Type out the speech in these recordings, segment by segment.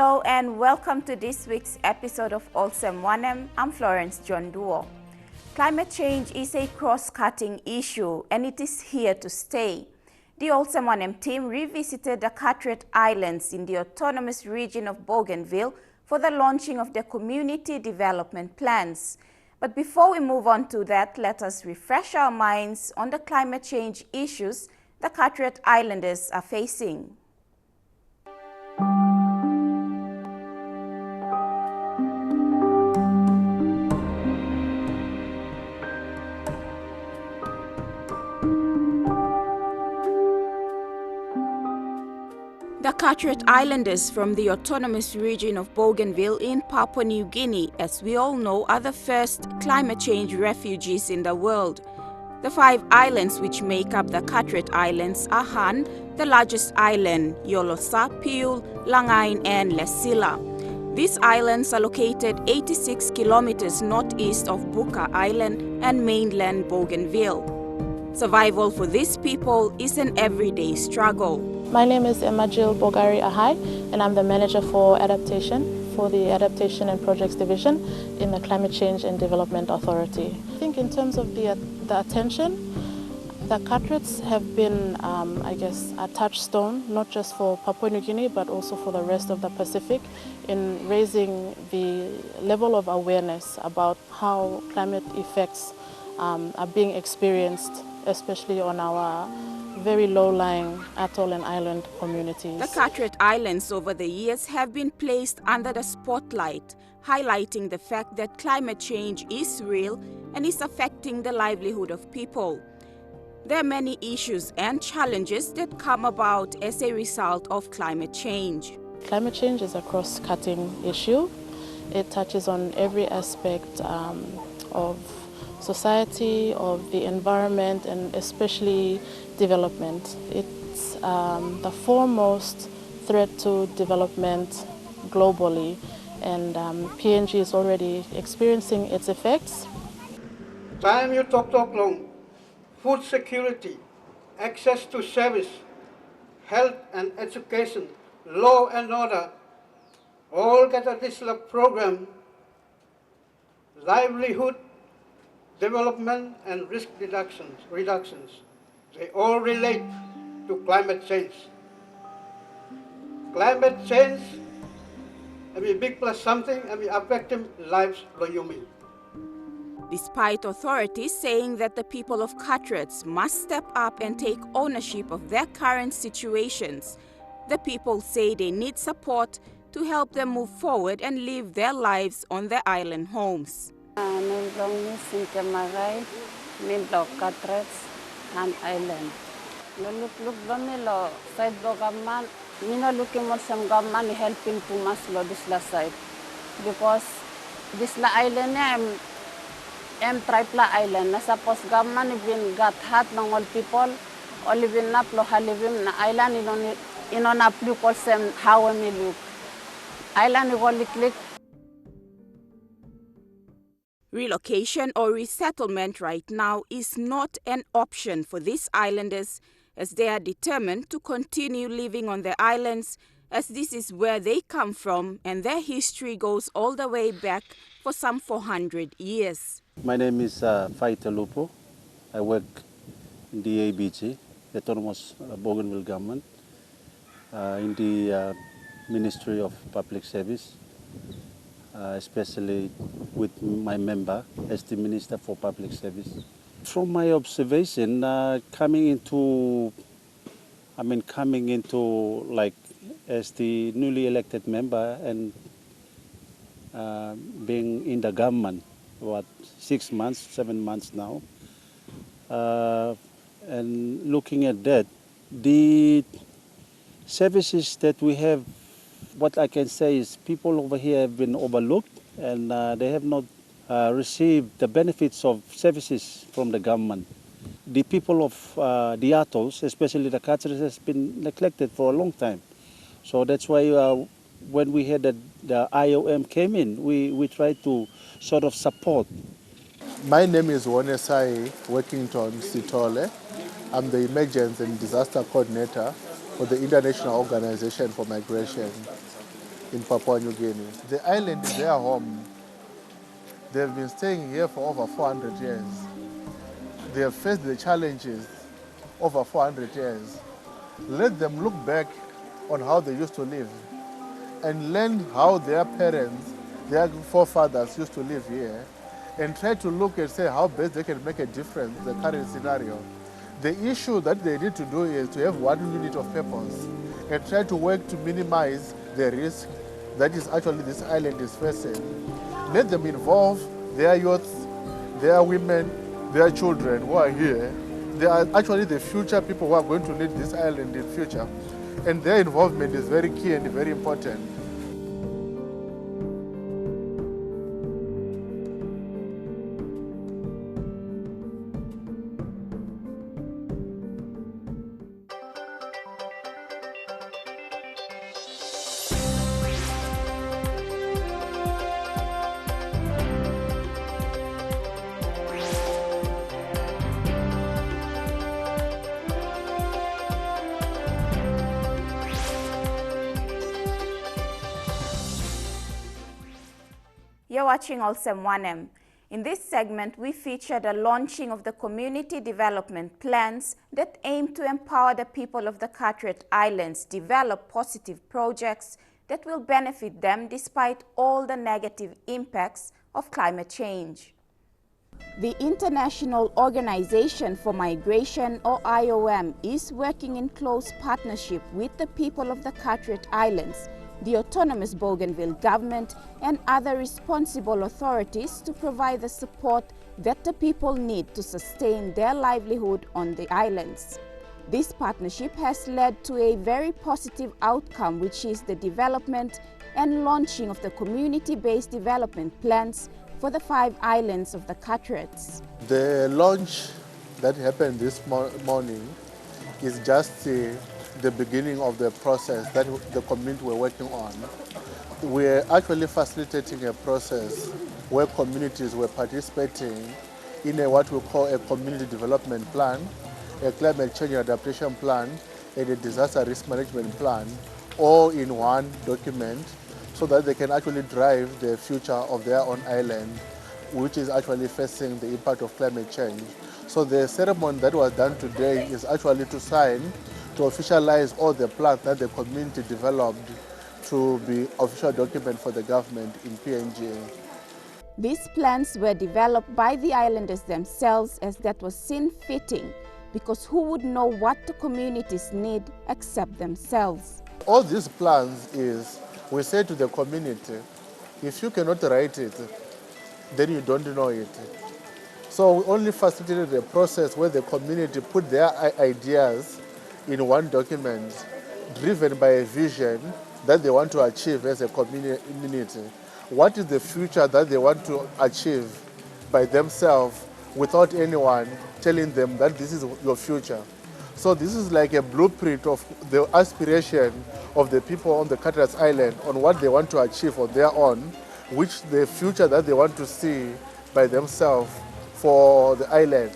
Hello and welcome to this week's episode of Olsem Wanem. I'm Florence John Duo. Climate change is a cross-cutting issue and it is here to stay. The Olsem Wanem team revisited the Carteret Islands in the Autonomous Region of Bougainville for the launching of the community development plans. But before we move on to that, let us refresh our minds on the climate change issues the Carteret Islanders are facing. The Carteret Islanders from the Autonomous Region of Bougainville in Papua New Guinea, as we all know, are the first climate change refugees in the world. The 5 islands which make up the Carteret Islands are Han, the largest island, Yolosa, Piul, Langain and Lesila. These islands are located 86 kilometers northeast of Buka Island and mainland Bougainville. Survival for these people is an everyday struggle. My name is Emajil Bogari Ahai, and I'm the manager for adaptation for the Adaptation and Projects Division in the Climate Change and Development Authority. I think in terms of the attention, the Carterets have been, a touchstone, not just for Papua New Guinea, but also for the rest of the Pacific, in raising the level of awareness about how climate effects are being experienced, especially on our very low-lying atoll and island communities. The Carteret Islands over the years have been placed under the spotlight, highlighting the fact that climate change is real and is affecting the livelihood of people. There are many issues and challenges that come about as a result of climate change. Climate change is a cross-cutting issue. It touches on every aspect of society, of the environment, and especially development. It's the foremost threat to development globally, and PNG is already experiencing its effects. Time you talk long, food security, access to service, health and education, law and order, all get a digital program, livelihood, development and risk reductions. They all relate to climate change. Climate change, big plus something, affecting lives loyumi. Despite authorities saying that the people of Carterets must step up and take ownership of their current situations, the people say they need support to help them move forward and live their lives on their island homes. Han Island. Look lo side government. Me no looking for some government helping too much lo this la side because this la island am tripla island. Na suppose government been got hard ng all people. All been na plo halivim na island inon na plo call sem how me look. Island only click. Relocation or resettlement right now is not an option for these islanders, as they are determined to continue living on the islands, as this is where they come from and their history goes all the way back for some 400 years. My name is Faita Lupo. I work in the ABG, the Autonomous Bougainville Government, in the Ministry of Public Service. Especially with my member as the Minister for Public Service. From my observation, coming into like as the newly elected member and being in the government, 6 months, 7 months now, and looking at that, the services that we have, what I can say is people over here have been overlooked and they have not received the benefits of services from the government. The people of the atolls, especially the Carterets, has been neglected for a long time. So that's why when we heard that the IOM came in, we tried to sort of support. My name is Wonesai Workington Sitole. I'm the Emergency and Disaster Coordinator for the International Organization for Migration. in Papua New Guinea. The island is their home. They've been staying here for over 400 years. They have faced the challenges over 400 years. Let them look back on how they used to live and learn how their parents, their forefathers used to live here, and try to look and say how best they can make a difference in the current scenario. The issue that they need to do is to have one unit of purpose and try to work to minimize the risk that is actually this island is facing. Let them involve their youth, their women, their children who are here. They are actually the future people who are going to lead this island in future. And their involvement is very key and very important. You're watching Olsem Wanem. In this segment, we feature the launching of the community development plans that aim to empower the people of the Carteret Islands, develop positive projects that will benefit them despite all the negative impacts of climate change. The International Organization for Migration, or IOM, is working in close partnership with the people of the Carteret Islands, the Autonomous Bougainville government, and other responsible authorities to provide the support that the people need to sustain their livelihood on the islands. This partnership has led to a very positive outcome, which is the development and launching of the community-based development plans for the 5 islands of the Carterets. The launch that happened this morning is just the beginning of the process that the community were working on. We're actually facilitating a process where communities were participating in what we call a community development plan, a climate change adaptation plan, and a disaster risk management plan, all in one document, so that they can actually drive the future of their own island, which is actually facing the impact of climate change. So the ceremony that was done today is actually to sign, to officialize all the plans that the community developed to be official document for the government in PNG. These plans were developed by the islanders themselves, as that was seen fitting, because who would know what the communities need except themselves? All these plans is, we say to the community, if you cannot write it, then you don't know it. So we only facilitated a process where the community put their ideas in one document, driven by a vision that they want to achieve as a community. What is the future that they want to achieve by themselves without anyone telling them that this is your future? So this is like a blueprint of the aspiration of the people on the Carteret Island on what they want to achieve on their own, which the future that they want to see by themselves for the island.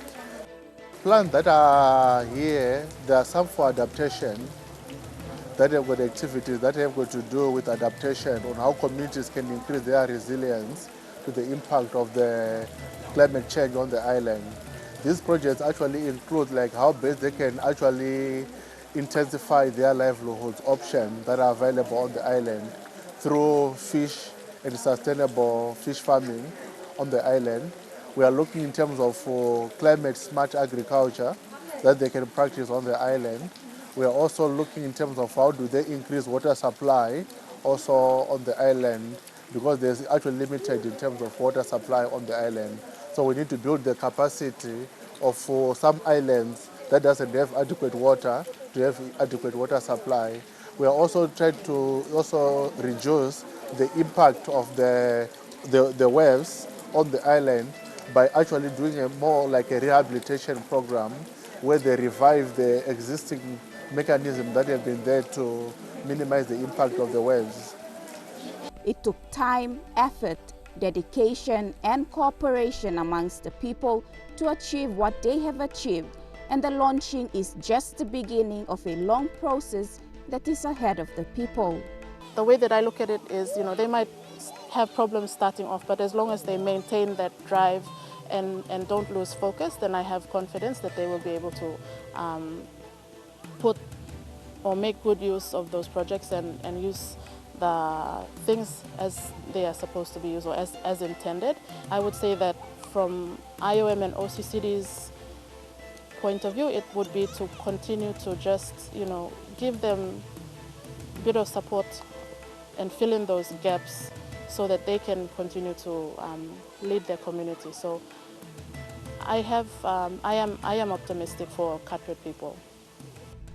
Plans that are here, there are some for adaptation, that have got activities that have got to do with adaptation on how communities can increase their resilience to the impact of the climate change on the island. These projects actually include like how best they can actually intensify their livelihoods options that are available on the island through fish and sustainable fish farming on the island. We are looking in terms of climate smart agriculture that they can practice on the island. We are also looking in terms of how do they increase water supply also on the island, because there's actually limited in terms of water supply on the island. So we need to build the capacity of some islands that doesn't have adequate water to have adequate water supply. We are also trying to also reduce the impact of the waves on the island by actually doing a more like a rehabilitation program where they revive the existing mechanisms that have been there to minimize the impact of the waves. It took time, effort, dedication, and cooperation amongst the people to achieve what they have achieved, and the launching is just the beginning of a long process that is ahead of the people. the way that I look at it is, they might have problems starting off, but as long as they maintain that drive and don't lose focus, then I have confidence that they will be able to put or make good use of those projects and use the things as they are supposed to be used or as intended. I would say that from IOM and OCCD's point of view, it would be to continue to just, give them a bit of support and fill in those gaps so that they can continue to lead their community. So I am optimistic for Carteret people.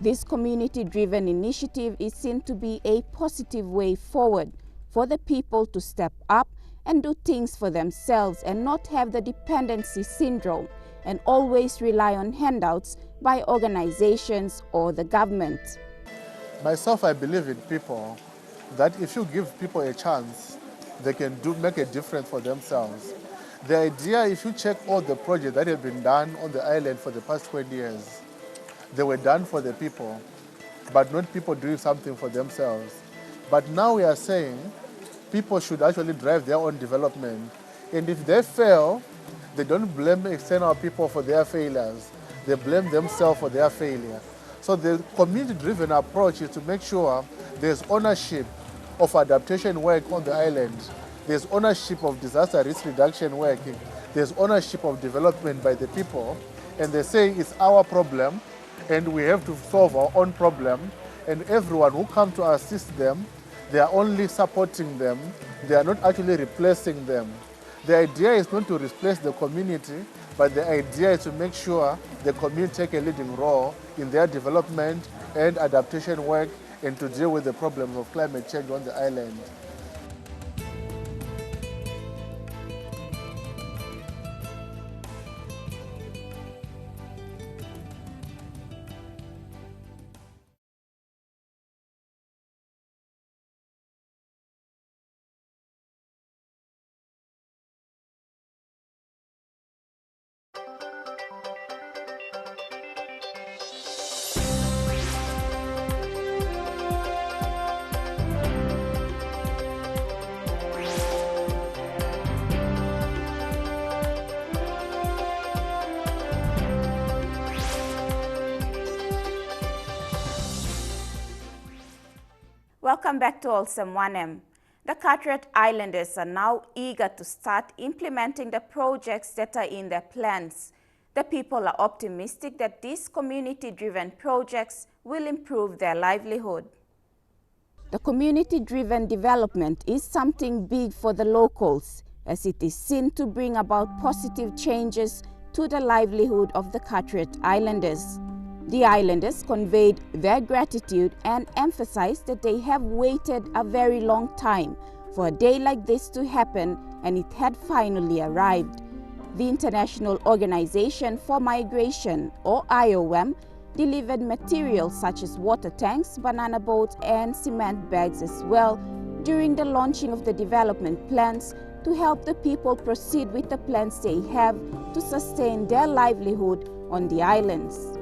This community-driven initiative is seen to be a positive way forward for the people to step up and do things for themselves and not have the dependency syndrome and always rely on handouts by organizations or the government. Myself, I believe in people, that if you give people a chance, they can make a difference for themselves. The idea, if you check all the projects that have been done on the island for the past 20 years, they were done for the people, but not people doing something for themselves. But now we are saying people should actually drive their own development. And if they fail, they don't blame external people for their failures. They blame themselves for their failure. So the community-driven approach is to make sure there's ownership of adaptation work on the island. There's ownership of disaster risk reduction work. There's ownership of development by the people. And they say it's our problem, and we have to solve our own problem, and everyone who comes to assist them, they are only supporting them, they are not actually replacing them. The idea is not to replace the community, but the idea is to make sure the community take a leading role in their development and adaptation work and to deal with the problems of climate change on the island. Welcome back to Olsem Wanem. The Carteret Islanders are now eager to start implementing the projects that are in their plans. The people are optimistic that these community-driven projects will improve their livelihood. The community-driven development is something big for the locals, as it is seen to bring about positive changes to the livelihood of the Carteret Islanders. The islanders conveyed their gratitude and emphasized that they have waited a very long time for a day like this to happen, and it had finally arrived. The International Organization for Migration, or IOM, delivered materials such as water tanks, banana boats, and cement bags as well during the launching of the development plans to help the people proceed with the plans they have to sustain their livelihood on the islands.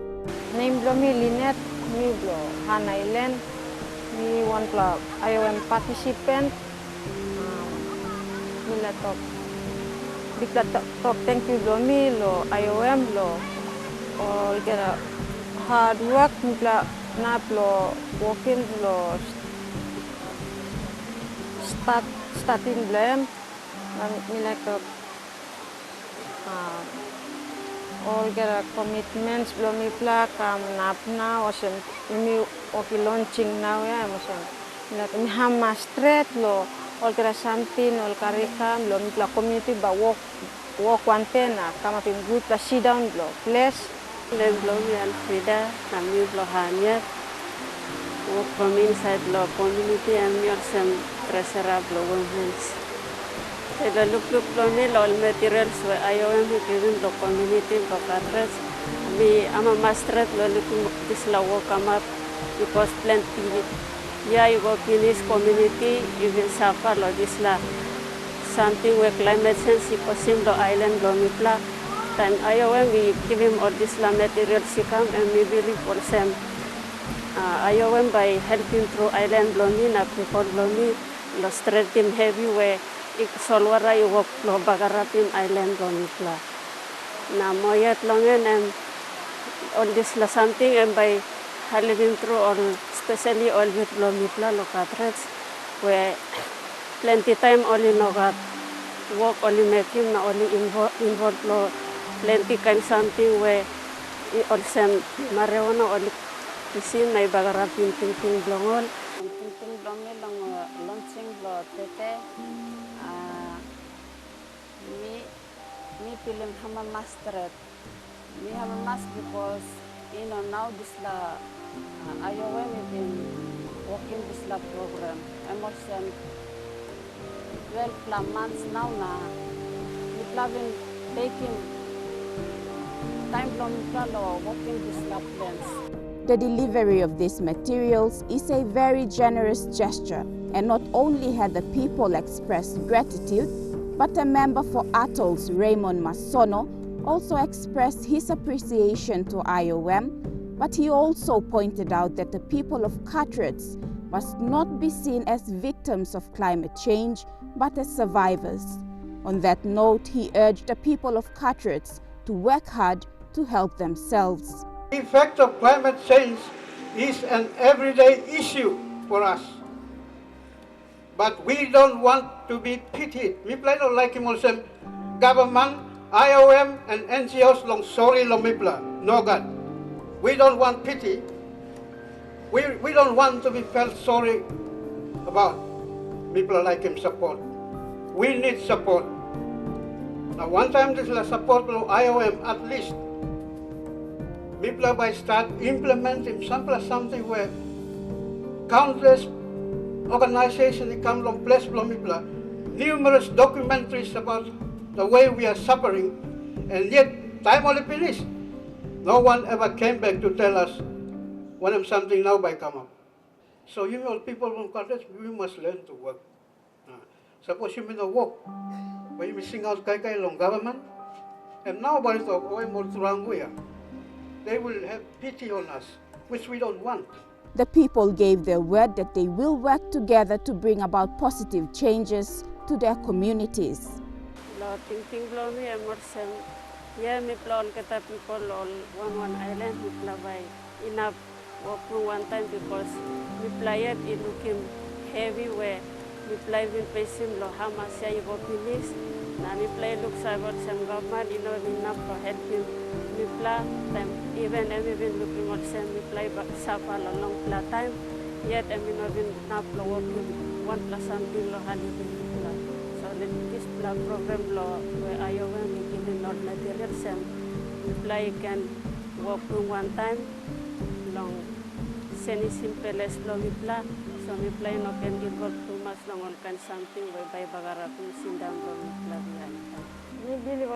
Name blo mi Linet, mi blo Han Island, mi one club IOM participant. Mi la top. Big la top. Thank you blo mi lo IOM lo. All get a hard work mi bla na blo working blo starting blame. Mi like top. All get a commitments blo mi pla kam napna wasem mi oki launching now ya wasem mi hamma straight lo all get something all karikam lo mi pla community ba walk one pena kama pin group la sit down blo place le blo mi Alfreda kami blo hanya work from inside lo community and mi Olsem treasurer blo women's. The look all materials were IOM given the community of Carteret. We am a master looking this law come up because plenty. Yeah, you go in this community, you will suffer this la something where climate change because the island Lomipla. Time IOM we give him all this la materials he come and we will for some IOM by helping through island blomi na people blomi lo straight team heavy we ik solwara I work lo bagarapim island blomi pla na moyat longen and all this la something and by living through all especially all with blomi pla lo Carteret where plenty time only no got work only making na only involved lo plenty kind something where Olsem Wanem only isin may bagarapin ting blongol ting blongol lang launching lo tete me film hama mastered me hama mas because now this la IOM we've been working this la program I'm also 12 months now na we've been taking time from working this la plans. The delivery of these materials is a very generous gesture, and not only had the people expressed gratitude, but a member for Atolls, Raymond Masono, also expressed his appreciation to IOM, but he also pointed out that the people of Carteret must not be seen as victims of climate change, but as survivors. On that note, he urged the people of Carteret to work hard to help themselves. The effect of climate change is an everyday issue for us. But we don't want to be pitied. We don't like him also. Government, IOM, and NGOs long sorry long mipla. No God. We don't want pity. We don't want to be felt sorry about. People like him support. We need support. Now one time this is support from IOM at least. People by start implementing something where countless organizations come from place from people, numerous documentaries about the way we are suffering, and yet time only finished. No one ever came back to tell us when something now by come up. So you know, people from Carteret, we must learn to work. Suppose you may not work, but you missing out kai long government, and now by the way more to they will have pity on us, which we don't want. The people gave their word that they will work together to bring about positive changes to their communities. One island we play enough work for one time because we play it in looking heavy where we play with patient lo hamasya ibo pilis na we play look cyber some government enough for helping we play time even been looking at some we play but suffer a long play time yet been enough lo working 1+ something lo hali so this program lo where IOM we give not materials and we play can work for one time long semi simple as lo we play so we play no can involve too much long on can something where by bagarapin sindang lo we play We believe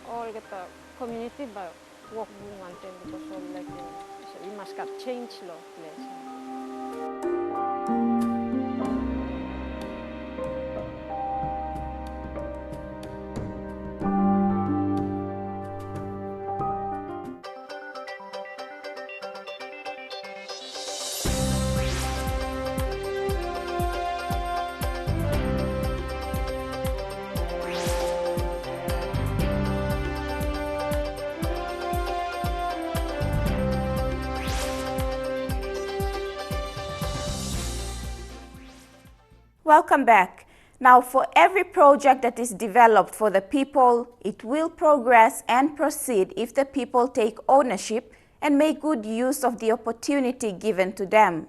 all get the community by work one time because all like so we must get change law place. Welcome back. Now, for every project that is developed for the people, it will progress and proceed if the people take ownership and make good use of the opportunity given to them.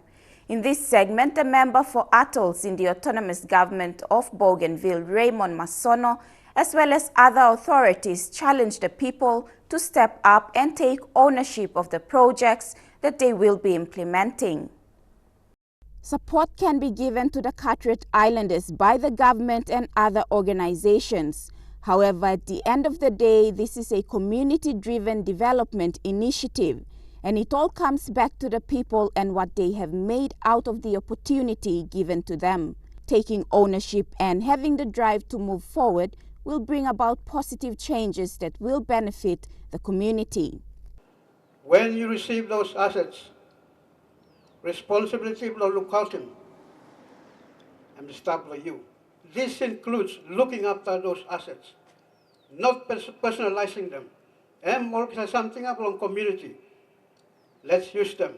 In this segment, a member for Atolls in the Autonomous Government of Bougainville, Raymond Masono, as well as other authorities, challenged the people to step up and take ownership of the projects that they will be implementing. Support can be given to the Carteret Islanders by the government and other organizations. However, at the end of the day, this is a community-driven development initiative, and it all comes back to the people and what they have made out of the opportunity given to them. Taking ownership and having the drive to move forward will bring about positive changes that will benefit the community. When you receive those assets, responsibility of the locality and the staff of you. This includes looking after those assets, not personalizing them, and organize something up on community. Let's use them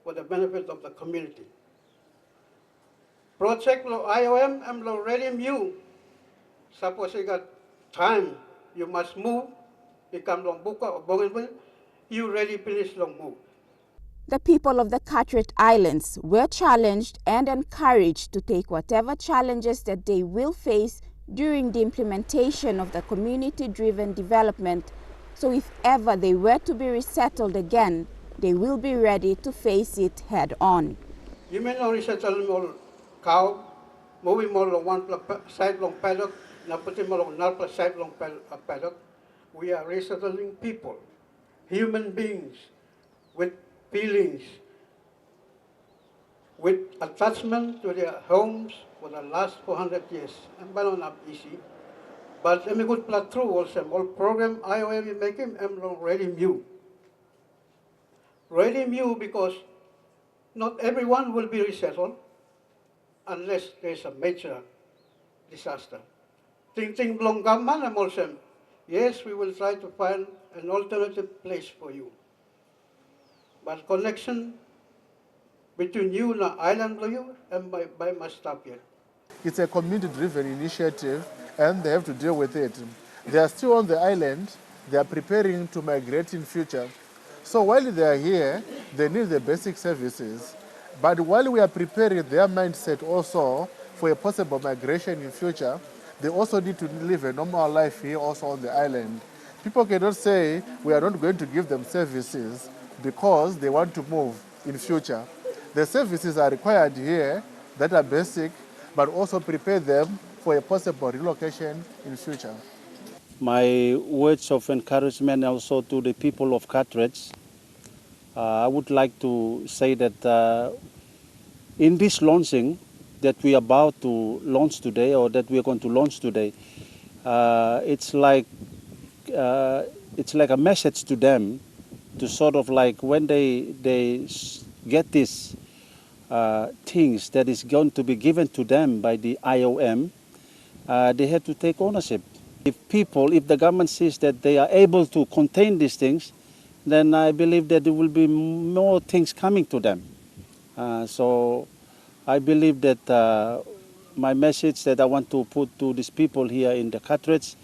for the benefit of the community. Project lo IOM and lo ready mu. Suppose you got time, you must move. You come long Buka or Bougainville, you ready finish long move. The people of the Carteret Islands were challenged and encouraged to take whatever challenges that they will face during the implementation of the community-driven development, so if ever they were to be resettled again, they will be ready to face it head-on. You may not resettle more cow, moving more on one side long paddock, now putting more on another side long paddock. We are resettling people, human beings with feelings, with attachment to their homes for the last 400 years. And not easy. But let me go through also all program IOM making ready new. Ready new because not everyone will be resettled unless there's a major disaster. Think long government and also, yes, we will try to find an alternative place for you. But connection between you and the island and by my staff here. It's a community-driven initiative, and they have to deal with it. They are still on the island. They are preparing to migrate in future. So while they are here, they need the basic services. But while we are preparing their mindset also for a possible migration in future, they also need to live a normal life here also on the island. People cannot say we are not going to give them services because they want to move in future. The services are required here that are basic, but also prepare them for a possible relocation in future. My words of encouragement also to the people of Carteret, I would like to say that in this launching that we are about to launch today, or that we are going to launch today, it's like a message to them to sort of like when they get these things that is going to be given to them by the IOM, they have to take ownership. If the government sees that they are able to contain these things, then I believe that there will be more things coming to them. So I believe that my message that I want to put to these people here in the Carteret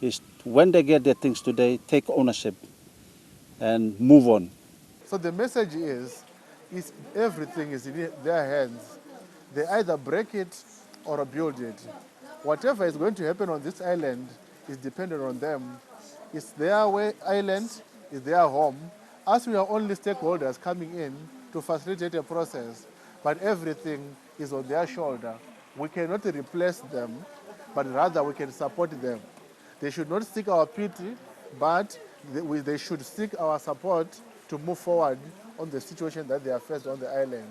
is when they get their things today, take ownership and move on. So the message is everything is in their hands. They either break it or build it. Whatever is going to happen on this island is dependent on them. It's their island, it's their home. As we are only stakeholders coming in to facilitate a process, but everything is on their shoulder. We cannot replace them, but rather we can support them. They should not seek our pity, but they should seek our support to move forward on the situation that they are faced on the island.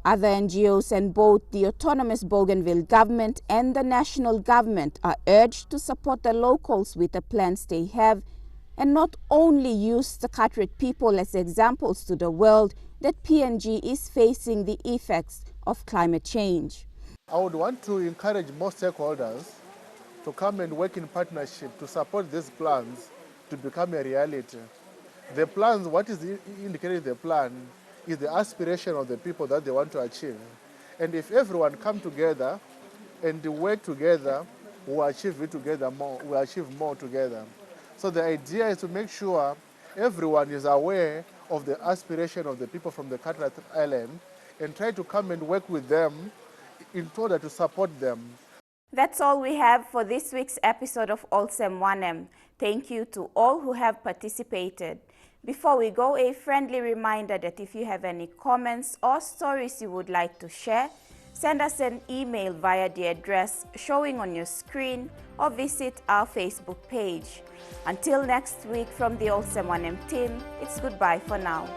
Other NGOs and both the Autonomous Bougainville government and the national government are urged to support the locals with the plans they have, and not only use the Carteret people as examples to the world that PNG is facing the effects of climate change. I would want to encourage more stakeholders to come and work in partnership to support these plans to become a reality. The plans, what is indicated in the plan, is the aspiration of the people that they want to achieve. And if everyone come together and work together, we'll achieve it together more, we'll achieve more together. So the idea is to make sure everyone is aware of the aspiration of the people from the Carteret Island and try to come and work with them in order to support them. That's all we have for this week's episode of Olsem Wanem. Thank you to all who have participated. Before we go, a friendly reminder that if you have any comments or stories you would like to share, send us an email via the address showing on your screen or visit our Facebook page. Until next week, from the Olsem Wanem team, it's goodbye for now.